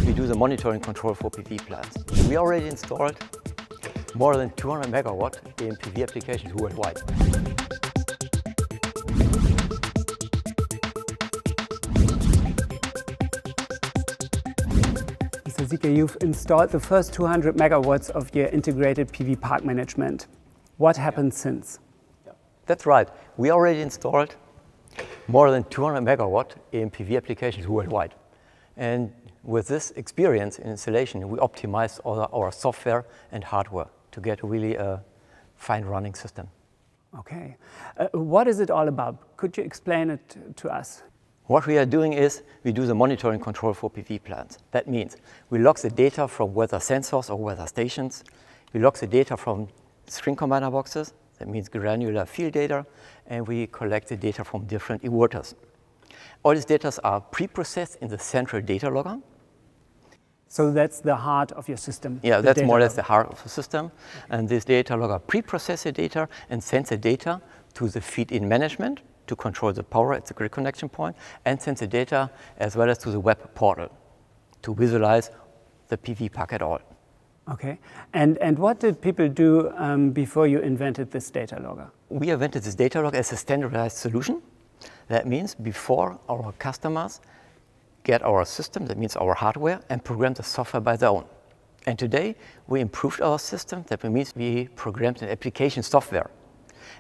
we do the monitoring control for PV plants. We already installed more than 200 megawatt in PV applications worldwide. Mr. Zika, you've installed the first 200 megawatts of your integrated PV park management. What happened since? That's right. We already installed more than 200 megawatt in PV applications worldwide. And with this experience in installation, we optimized all our software and hardware to get really a fine running system. Okay. What is it all about? Could you explain it to us? What we are doing is we do the monitoring control for PV plants. That means we log the data from weather sensors or weather stations. We log the data from string combiner boxes. That means granular field data. And we collect the data from different inverters. All these data are pre-processed in the central data logger. So that's the heart of your system? Yeah, that's more or less the heart of the system. And this data logger pre-processes the data and sends the data to the feed-in management to control the power at the grid connection point, and sends the data as well as to the web portal to visualize the PV park at all. Okay. And what did people do before you invented this data logger? We invented this data logger as a standardized solution. That means before our customers get our system, that means our hardware, and program the software by their own. And today we improved our system. That means we programmed an application software.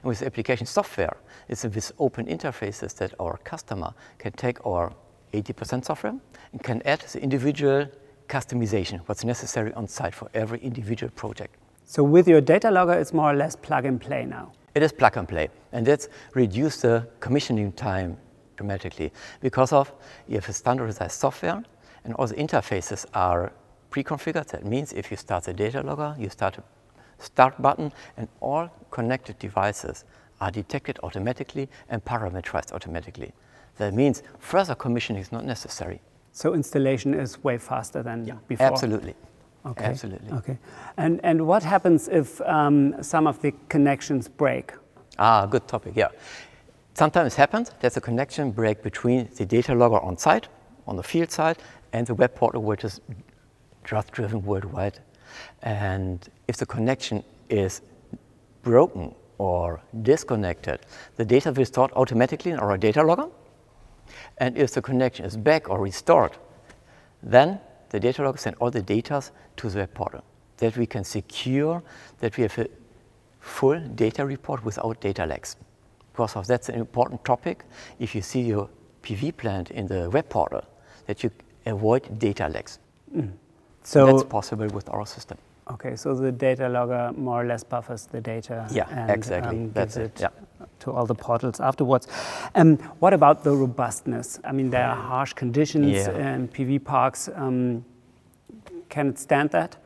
And with application software, it's with open interfaces that our customer can take our 80% software and can add the individual customization, what's necessary on site for every individual project. So with your data logger, it's more or less plug and play now? It is plug and play, and that's reduced the commissioning time dramatically because of you have a standardized software and all the interfaces are pre-configured. That means if you start the data logger, you start a start button, and all connected devices are detected automatically and parameterized automatically. That means further commissioning is not necessary. So installation is way faster than before? Absolutely. Okay. Absolutely. Okay. And what happens if some of the connections break? Good topic, yeah. Sometimes it happens there's a connection break between the data logger on site, on the field side, and the web portal, which is just driven worldwide. And if the connection is broken or disconnected, the data will be stored automatically in our data logger. And if the connection is back or restored, then the data logger sends all the data to the web portal, that we can secure that we have a full data report without data lags. Because of that's an important topic. If you see your PV plant in the web portal, that you avoid data lags. So that's possible with our system. Okay, so the data logger more or less buffers the data. Yeah, and, exactly. That's it. To all the portals afterwards. What about the robustness? I mean, there are harsh conditions in PV parks. Can it stand that?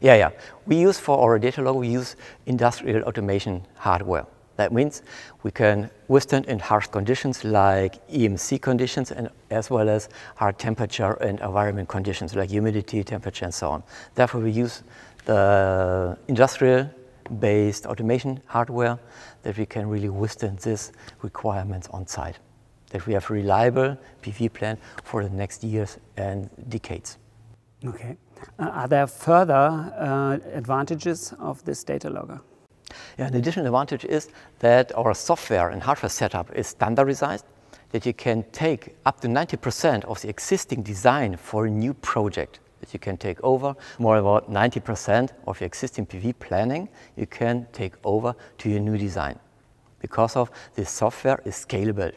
Yeah. We use for our data logger, we use industrial automation hardware. That means we can withstand in harsh conditions like EMC conditions and as well as hard temperature and environment conditions like humidity, temperature, and so on. Therefore, we use the industrial-based automation hardware that we can really withstand these requirements on site, that we have reliable PV plant for the next years and decades. Okay. Are there further advantages of this data logger? Yeah, an additional advantage is that our software and hardware setup is standardized, that you can take up to 90% of the existing design for a new project, that you can take over. More about 90% of your existing PV planning you can take over to your new design, because of this software is scalable.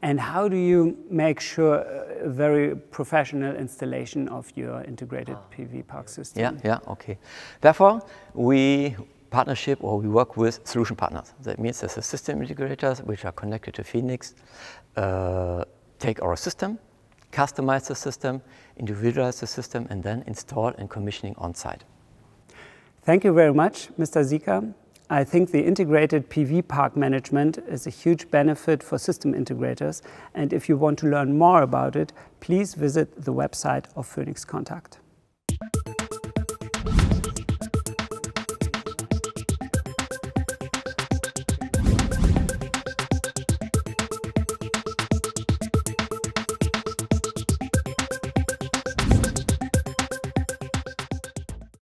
And how do you make sure a very professional installation of your integrated PV park system? Okay. Therefore, we work with solution partners. That means there's a system integrators which are connected to Phoenix, take our system, customize the system, individualize the system, and then install and commissioning on site. Thank you very much, Mr. Zika. I think the integrated PV park management is a huge benefit for system integrators. And if you want to learn more about it, please visit the website of Phoenix Contact.